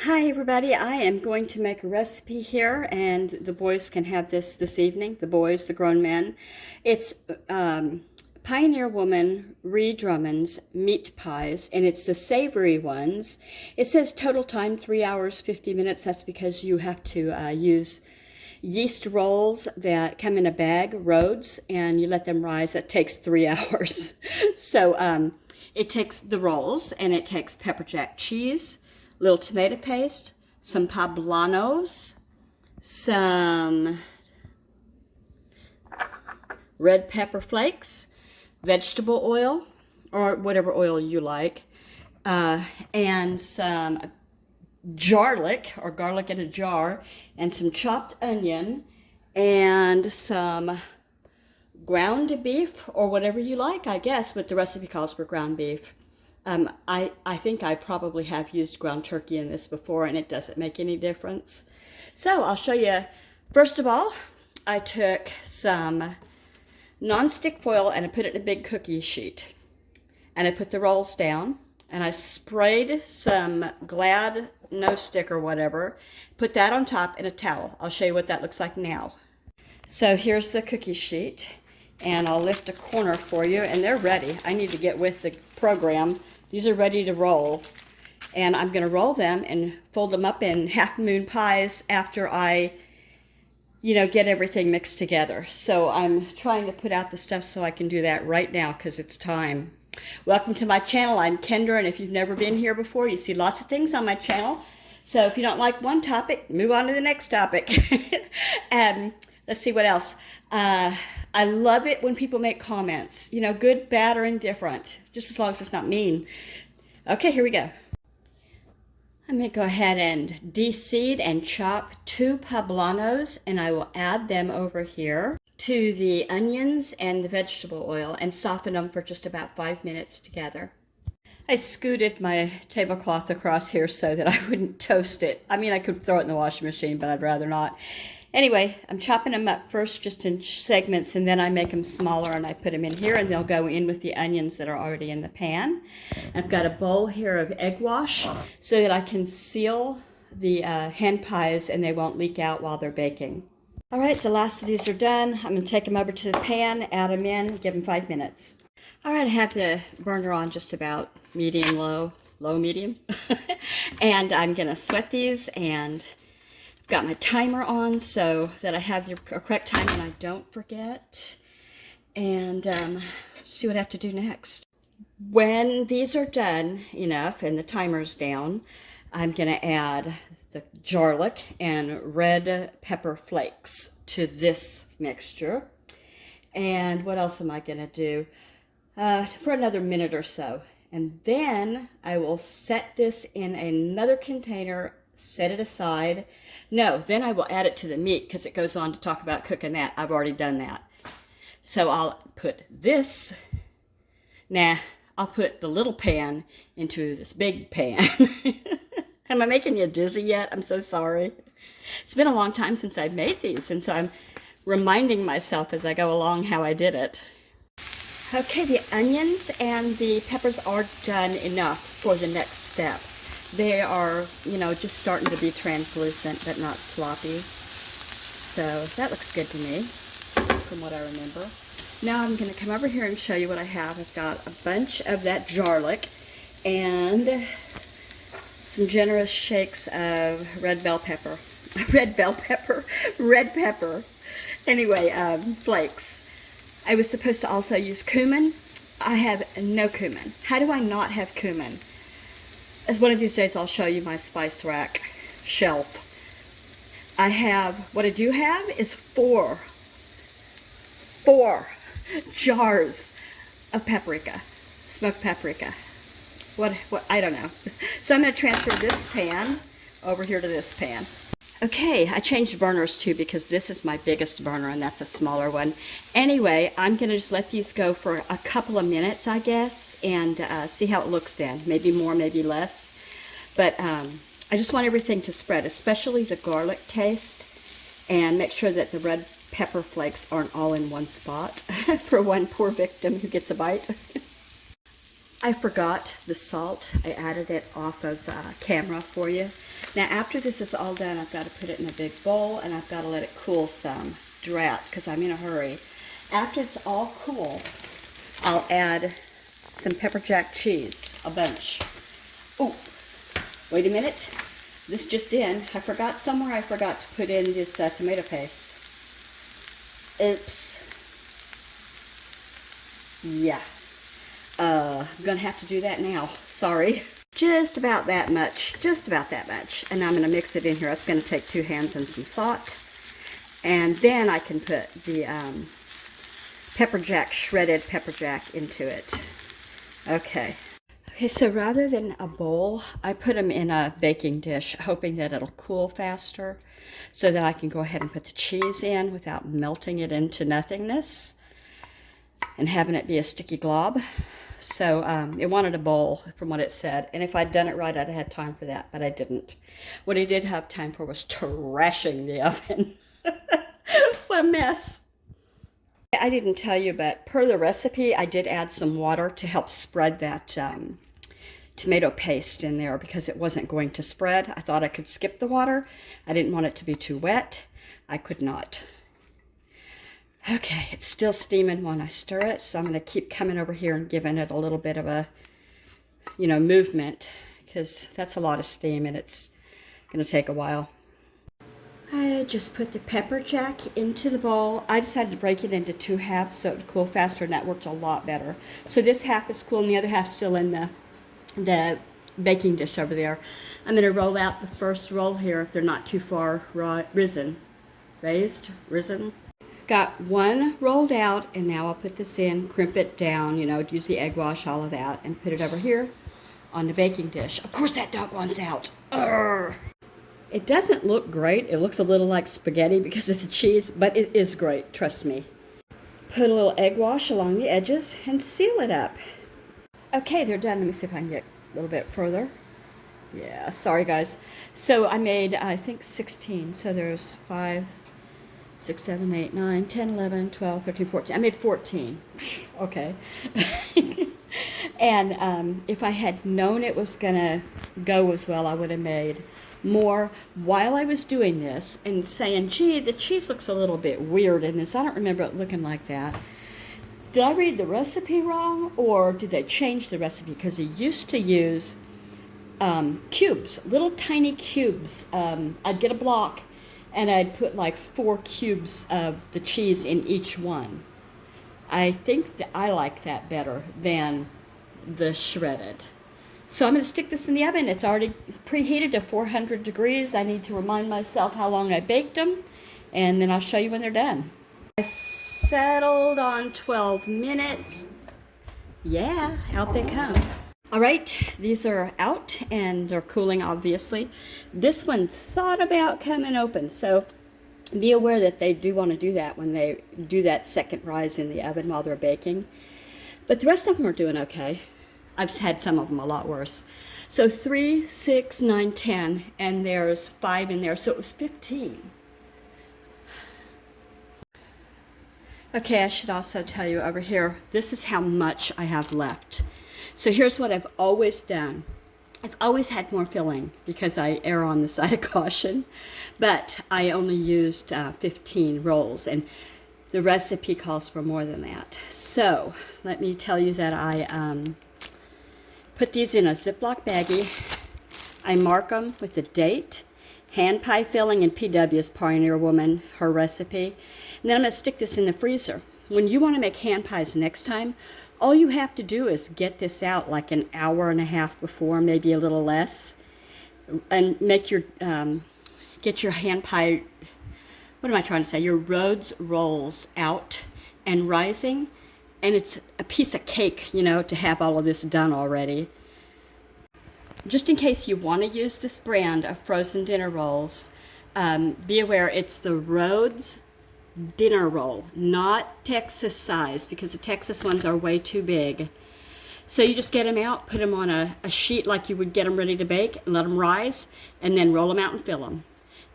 Hi everybody, I am going to make a recipe here and the boys can have this evening, the boys, the grown men. It's Pioneer Woman Ree Drummond's meat pies, and it's the savory ones. It says total time 3 hours 50 minutes. That's because you have to use yeast rolls that come in a bag, Rhodes, and you let them rise. That takes 3 hours. So it takes the rolls, and it takes pepper jack cheese, little tomato paste, some poblanos, some red pepper flakes, vegetable oil, or whatever oil you like, and some garlic, or garlic in a jar, and some chopped onion, and some ground beef, or whatever you like, I guess, but the recipe calls for ground beef. I think I probably have used ground turkey in this before, and it doesn't make any difference. So I'll show you. First of all, I took some non-stick foil and I put it in a big cookie sheet. And I put the rolls down, and I sprayed some Glad no stick or whatever. Put that on top in a towel. I'll show you what that looks like now. So here's the cookie sheet, and I'll lift a corner for you, and they're ready. I need to get with the program. These are ready to roll, and I'm going to roll them and fold them up in half moon pies after I, get everything mixed together. So I'm trying to put out the stuff so I can do that right now because it's time. Welcome to my channel. I'm Kendra, and if you've never been here before, you see lots of things on my channel. So if you don't like one topic, move on to the next topic. And let's see what else. I love it when people make comments, good, bad, or indifferent, just as long as it's not mean. Okay, here we go. I'm going to go ahead and de-seed and chop 2 poblanos, and I will add them over here to the onions and the vegetable oil and soften them for just about 5 minutes together. I scooted my tablecloth across here so that I wouldn't toast it. I mean, I could throw it in the washing machine, but I'd rather not. Anyway, I'm chopping them up first just in segments, and then I make them smaller and I put them in here, and they'll go in with the onions that are already in the pan. I've got a bowl here of egg wash so that I can seal the hen pies and they won't leak out while they're baking. All right, the last of these are done. I'm going to take them over to the pan, add them in, give them 5 minutes. All right, I have the burner on just about medium, low, medium. And I'm going to sweat these, and got my timer on so that I have the correct time and I don't forget. And see what I have to do next. When these are done enough and the timer's down, I'm going to add the garlic and red pepper flakes to this mixture. And what else am I going to do? For another minute or so. And then I will set this in another container, set it aside. No, then I will add it to the meat because it goes on to talk about cooking that. I've already done that. So I'll put this, I'll put the little pan into this big pan. Am I making you dizzy yet? I'm so sorry. It's been a long time since I've made these, and so I'm reminding myself as I go along how I did it. Okay, the onions and the peppers are done enough for the next step. They are, just starting to be translucent, but not sloppy. So that looks good to me, from what I remember. Now I'm going to come over here and show you what I have. I've got a bunch of that garlic and some generous shakes of red pepper. Anyway, flakes. I was supposed to also use cumin. I have no cumin. How do I not have cumin? As one of these days I'll show you my spice rack shelf. What I do have is four jars of paprika, smoked paprika. What, I don't know. So I'm going to transfer this pan over here to this pan. Okay, I changed burners too because this is my biggest burner and that's a smaller one. Anyway, I'm going to just let these go for a couple of minutes, I guess, and see how it looks then. Maybe more, maybe less. But I just want everything to spread, especially the garlic taste, and make sure that the red pepper flakes aren't all in one spot for one poor victim who gets a bite. I forgot the salt. I added it off of camera for you. Now after this is all done, I've got to put it in a big bowl and I've got to let it cool some, drat, because I'm in a hurry. After it's all cool, I'll add some pepper jack cheese, a bunch. Oh, wait a minute. This just in. I forgot somewhere I forgot to put in this tomato paste. Oops. Yeah. I'm gonna have to do that now. Sorry. Just about that much. Just about that much. And I'm gonna mix it in here. It's gonna take 2 hands and some thought. And then I can put the pepper jack, shredded pepper jack into it. Okay. Okay, so rather than a bowl, I put them in a baking dish, hoping that it'll cool faster so that I can go ahead and put the cheese in without melting it into nothingness and having it be a sticky glob. So it wanted a bowl from what it said, and if I'd done it right, I'd have had time for that, but I didn't. What I did have time for was trashing the oven. What a mess. I didn't tell you, but per the recipe, I did add some water to help spread that tomato paste in there because it wasn't going to spread. I thought I could skip the water. I didn't want it to be too wet. I could not. Okay, it's still steaming when I stir it, so I'm going to keep coming over here and giving it a little bit of a, movement, because that's a lot of steam and it's going to take a while. I just put the pepper jack into the bowl. I decided to break it into 2 halves so it would cool faster, and that worked a lot better. So this half is cool and the other half's still in the baking dish over there. I'm going to roll out the first roll here if they're not too far risen. Got one rolled out, and now I'll put this in, crimp it down, use the egg wash, all of that, and put it over here on the baking dish. Of course that doggone's out. Urgh. It doesn't look great. It looks a little like spaghetti because of the cheese, but it is great, trust me. Put a little egg wash along the edges and seal it up. Okay, they're done. Let me see if I can get a little bit further. Yeah, sorry guys. So I made, I think 16. So there's 5, 6, 7, 8, 9, 10, 11, 12, 13, 14. I made 14. Okay. And if I had known it was going to go as well, I would have made more while I was doing this and saying, gee, the cheese looks a little bit weird in this. I don't remember it looking like that. Did I read the recipe wrong, or did they change the recipe? Because he used to use cubes, little tiny cubes. I'd get a block and I'd put like 4 cubes of the cheese in each one. I think that I like that better than the shredded. So I'm going to stick this in the oven. It's already preheated to 400 degrees. I need to remind myself how long I baked them, and then I'll show you when they're done. I settled on 12 minutes. Yeah, out they come. All right, these are out and they're cooling, obviously. This one thought about coming open, so be aware that they do want to do that when they do that second rise in the oven while they're baking. But the rest of them are doing okay. I've had some of them a lot worse. So 3, 6, 9, 10, and there's 5 in there, so it was 15. Okay, I should also tell you over here, this is how much I have left. So here's what I've always done. I've always had more filling because I err on the side of caution, but I only used 15 rolls, and the recipe calls for more than that. So let me tell you that I put these in a Ziploc baggie. I mark them with the date, hand pie filling, and PW's Pioneer Woman, her recipe. And then I'm going to stick this in the freezer. When you want to make hand pies next time, all you have to do is get this out like an hour and a half before, maybe a little less, and make your get your hand pie, what am I trying to say, your Rhodes rolls out and rising, and it's a piece of cake, to have all of this done already. Just in case you want to use this brand of frozen dinner rolls, be aware it's the Rhodes dinner roll, not Texas size, because the Texas ones are way too big. So you just get them out, put them on a sheet like you would get them ready to bake, and let them rise, and then roll them out and fill them.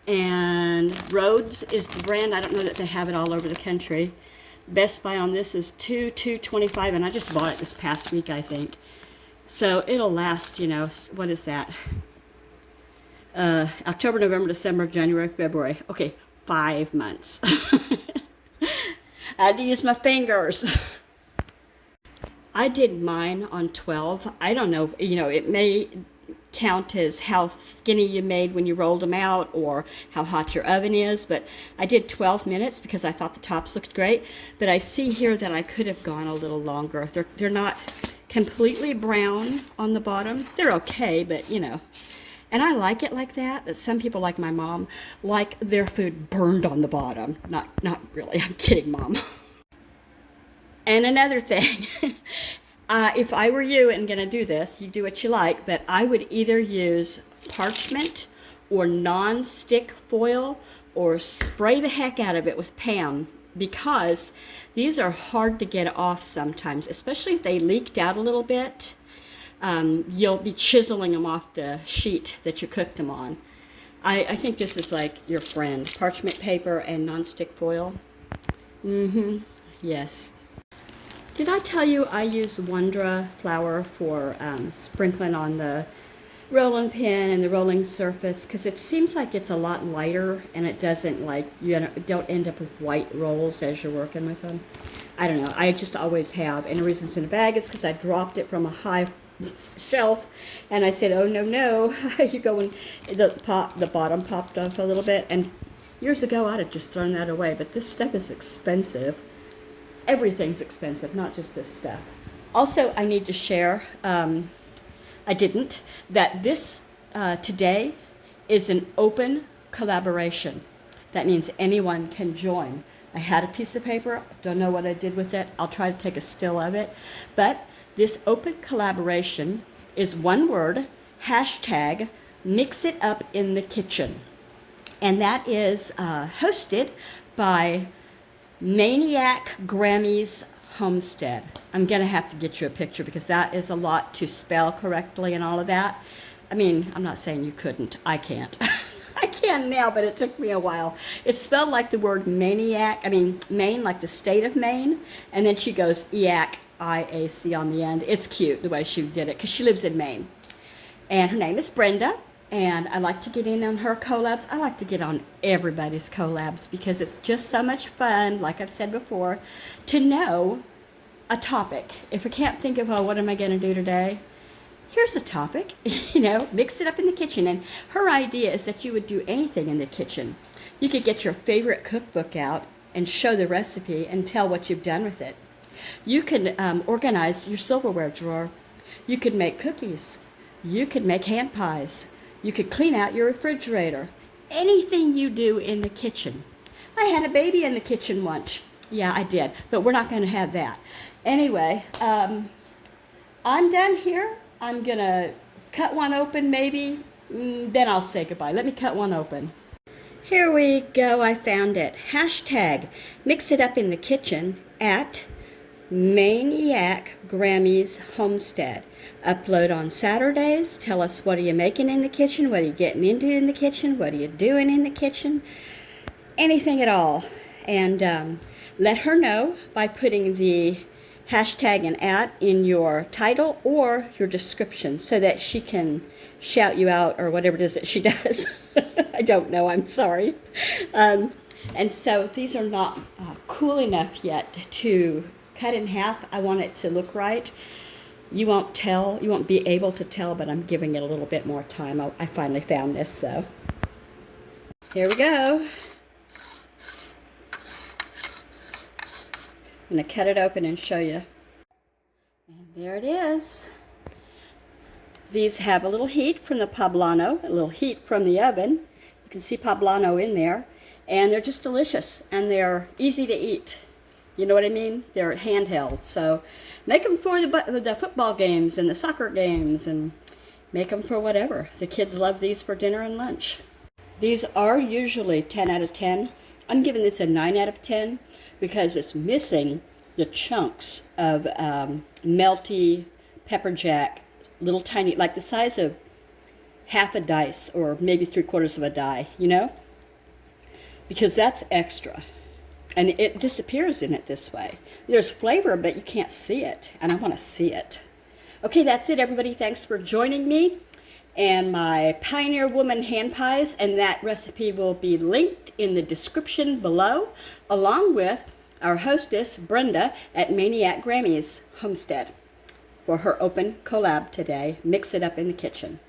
And Rhodes is the brand. I don't know that they have it all over the country. Best Buy on this is $2.25, and I just bought it this past week, I think. So it'll last, what is that? October, November, December, January, February. Okay, 5 months. I had to use my fingers. I did mine on 12. I don't know, it may count as how skinny you made when you rolled them out or how hot your oven is, but I did 12 minutes because I thought the tops looked great. But I see here that I could have gone a little longer. They're not completely brown on the bottom. They're okay, but and I like it like that. But some people, like my mom, like their food burned on the bottom. Not really. I'm kidding, Mom. And another thing, if I were you and going to do this, you do what you like, but I would either use parchment or non-stick foil or spray the heck out of it with Pam, because these are hard to get off sometimes, especially if they leaked out a little bit. You'll be chiseling them off the sheet that you cooked them on. I think this is like your friend. Parchment paper and non-stick foil. Yes. Did I tell you I use Wondra flour for sprinkling on the rolling pin and the rolling surface? Because it seems like it's a lot lighter and it doesn't don't end up with white rolls as you're working with them. I don't know. I just always have. And the reason it's in a bag is because I dropped it from a high shelf and I said, oh no, you go and the bottom popped off a little bit. And years ago I'd have just thrown that away, but this stuff is expensive. Everything's expensive, not just this stuff. Also, I need to share, I didn't, that this today is an open collaboration. That means anyone can join. I had a piece of paper, don't know what I did with it. I'll try to take a still of it. But this open collaboration is one word, hashtag, mix it up in the kitchen. And that is hosted by Maniac Grammy's Homestead. I'm going to have to get you a picture because that is a lot to spell correctly and all of that. I mean, I'm not saying you couldn't. I can't. I can now, but it took me a while. It's spelled like the word maniac. Maine, like the state of Maine. And then she goes IAC, I-A-C on the end. It's cute the way she did it because she lives in Maine. And her name is Brenda. And I like to get in on her collabs. I like to get on everybody's collabs because it's just so much fun, like I've said before, to know a topic. If I can't think of, what am I going to do today? Here's a topic, mix it up in the kitchen. And her idea is that you would do anything in the kitchen. You could get your favorite cookbook out and show the recipe and tell what you've done with it. You could organize your silverware drawer. You could make cookies. You could make hand pies. You could clean out your refrigerator. Anything you do in the kitchen. I had a baby in the kitchen once. Yeah, I did, but we're not going to have that. Anyway, I'm done here. I'm going to cut one open maybe, then I'll say goodbye. Let me cut one open. Here we go. I found it. Hashtag mix it up in the kitchen at Maniac Grammy's Homestead. Upload on Saturdays. Tell us, what are you making in the kitchen? What are you getting into in the kitchen? What are you doing in the kitchen? Anything at all. And let her know by putting the hashtag and at in your title or your description so that she can shout you out or whatever it is that she does. I don't know. I'm sorry. And so these are not cool enough yet to cut in half. I want it to look right. You won't be able to tell, but I'm giving it a little bit more time. I finally found this though. Here we go. I'm going to cut it open and show you. And there it is. These have a little heat from the poblano, a little heat from the oven. You can see poblano in there. And they're just delicious. And they're easy to eat. You know what I mean? They're handheld. So make them for the football games and the soccer games. And make them for whatever. The kids love these for dinner and lunch. These are usually 10 out of 10. I'm giving this a 9 out of 10. Because it's missing the chunks of melty pepper jack, little tiny, like the size of half a dice or maybe 3/4 of a die, because that's extra. And it disappears in it this way. There's flavor, but you can't see it, and I want to see it. Okay, that's it, everybody. Thanks for joining me and my Pioneer Woman hand pies, and that recipe will be linked in the description below, along with our hostess, Brenda, at Maniac Grammy's Homestead for her open collab today. Mix it up in the kitchen.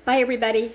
Bye, everybody.